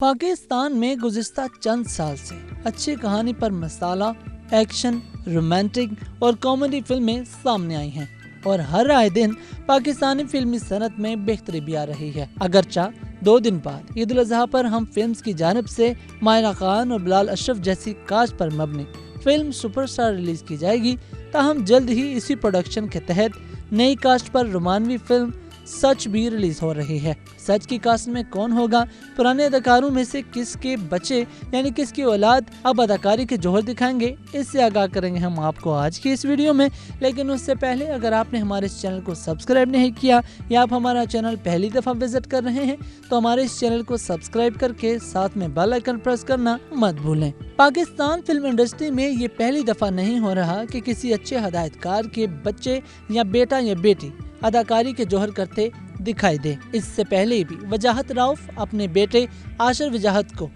पाकिस्तान में गुज़िश्ता चंद साल से अच्छी कहानी पर मसाला, एक्शन, रोमांटिक और कॉमेडी फिल्में सामने आई हैं और हर आए दिन पाकिस्तानी फिल्मी सनत में बेहतरी भी आ रही है। अगरचा 2 दिन बाद ईद उल अज़हा पर हम फिल्म्स की जानिब से मायरा खान और बिलाल अशरफ जैसी कास्ट पर मबनी फिल्म सुपरस्टार रिलीज की जाएगी, ताहम जल्द ही इसी प्रोडक्शन के तहत नई कास्ट पर रोमानवी फिल्म सच भी रिलीज हो रही है। सच की कास्ट में कौन होगा, पुराने अदाकारों में से किसके बच्चे यानी किसकी औलाद अब अदाकारी के जोहर दिखाएंगे, इससे आगाह करेंगे हम आपको आज की इस वीडियो में। लेकिन उससे पहले अगर आपने हमारे इस चैनल को सब्सक्राइब नहीं किया या आप हमारा चैनल पहली दफा विजिट कर रहे हैं तो हमारे इस चैनल को सब्सक्राइब करके साथ में बेल आइकन प्रेस करना मत भूलें। पाकिस्तान फिल्म इंडस्ट्री में ये पहली दफा नहीं हो रहा कि किसी अच्छे हदायतकार के बच्चे या बेटा या बेटी अदाकारी के जोहर करते दिखाई दे। इससे पहले भी वजाहत रऊफ अपने बेटे आशर वजाहत को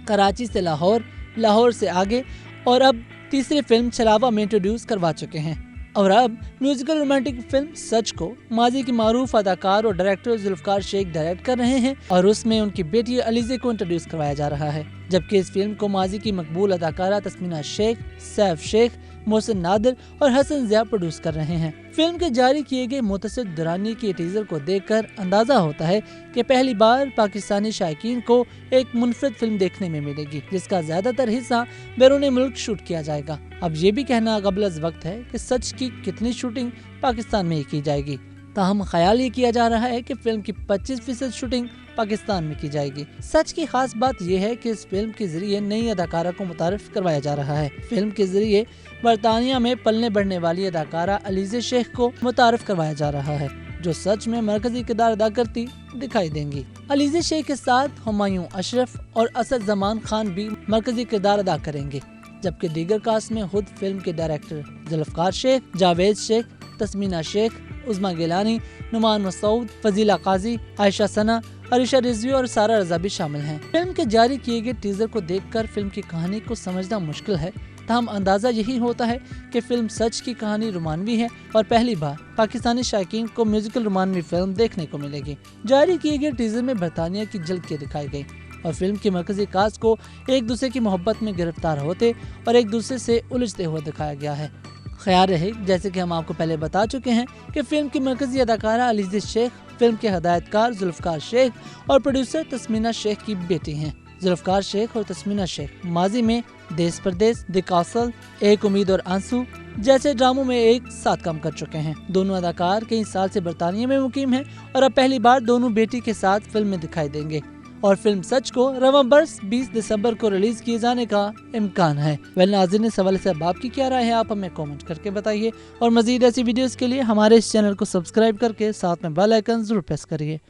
कराची से लाहौर, लाहौर से आगे और अब तीसरी फिल्म छलावा में इंट्रोड्यूस करवा चुके हैं और अब म्यूजिकल रोमांटिक फिल्म सच को माजी की मारूफ अदाकार और डायरेक्टर जुल्फकार शेख डायरेक्ट कर रहे हैं और उसमें उनकी बेटी अलीज़े को इंट्रोड्यूस करवाया जा रहा है। जबकि इस फिल्म को माजी की मकबूल अदाकारा तस्मीना शेख, सैफ शेख, मोहसिन नादिर और हसन ज़िया प्रोड्यूस कर रहे हैं। फिल्म के जारी किए गए मुतसिर दुरानी के टीजर को देखकर अंदाजा होता है कि पहली बार पाकिस्तानी शायकीन को एक मुनफरिद फिल्म देखने में मिलेगी, जिसका ज्यादातर हिस्सा बैरून मुल्क शूट किया जाएगा। अब ये भी कहना क़ब्ल वक्त है कि सच की कितनी शूटिंग पाकिस्तान में ही की जाएगी। ताहम ख्याल ये किया जा रहा है कि फिल्म की 25% शूटिंग पाकिस्तान में की जाएगी। सच की खास बात यह है कि इस फिल्म के जरिए नई अदाकारा को मुतारिफ करवाया जा रहा है। फिल्म के जरिए बरतानिया में पलने बढ़ने वाली अदाकारा अलीज़े शेख को मुतारिफ करवाया जा रहा है, जो सच में मरकजी किरदार अदा करती दिखाई देंगी। अलीज़े शेख के साथ हुमायूं अशरफ और असद जमान खान भी मरकजी किरदार अदा करेंगे, जबकि दीगर कास्ट में खुद फिल्म के डायरेक्टर जुल्फकार शेख, जावेद शेख, तस्मीना शेख, उज़मा गिलानी, नुमान मसूद, फजीला काजी, आयशा सना, अरिशा रिजवी और सारा रजा भी शामिल हैं। फिल्म के जारी किए गए टीजर को देखकर फिल्म की कहानी को समझना मुश्किल है, ताहम अंदाजा यही होता है कि फिल्म सच की कहानी रोमानवी है और पहली बार पाकिस्तानी शायकीन को म्यूजिकल रोमानवी फिल्म देखने को मिलेगी। जारी किए गए टीजर में बरतानिया की झलकियां दिखाई गई और फिल्म की मरकजी कास्ट को एक दूसरे की मोहब्बत में गिरफ्तार होते और एक दूसरे से उलझते हुए दिखाया गया है। ख्याल रहे, जैसे कि हम आपको पहले बता चुके हैं कि फिल्म की मरकजी अदाकारा अलीज़े शेख फिल्म के हदायतकार जुल्फकार शेख और प्रोड्यूसर तस्मीना शेख की बेटी हैं। जुल्फकार शेख और तस्मीना शेख माजी में देश परदेश, द कासल, एक उम्मीद और आंसू जैसे ड्रामों में एक साथ काम कर चुके हैं। दोनों अदाकार कई साल से बरतानिया में मुकीम हैं और अब पहली बार दोनों बेटी के साथ फिल्म में दिखाई देंगे और फिल्म सच को रवां बरस 20 दिसंबर को रिलीज किए जाने का इम्कान है। नाज़रीन, इस हवाले से अब आपकी क्या राय है, आप हमें कमेंट करके बताइए और मजीद ऐसी वीडियोस के लिए हमारे इस चैनल को सब्सक्राइब करके साथ में बेल आइकन जरूर प्रेस करिए।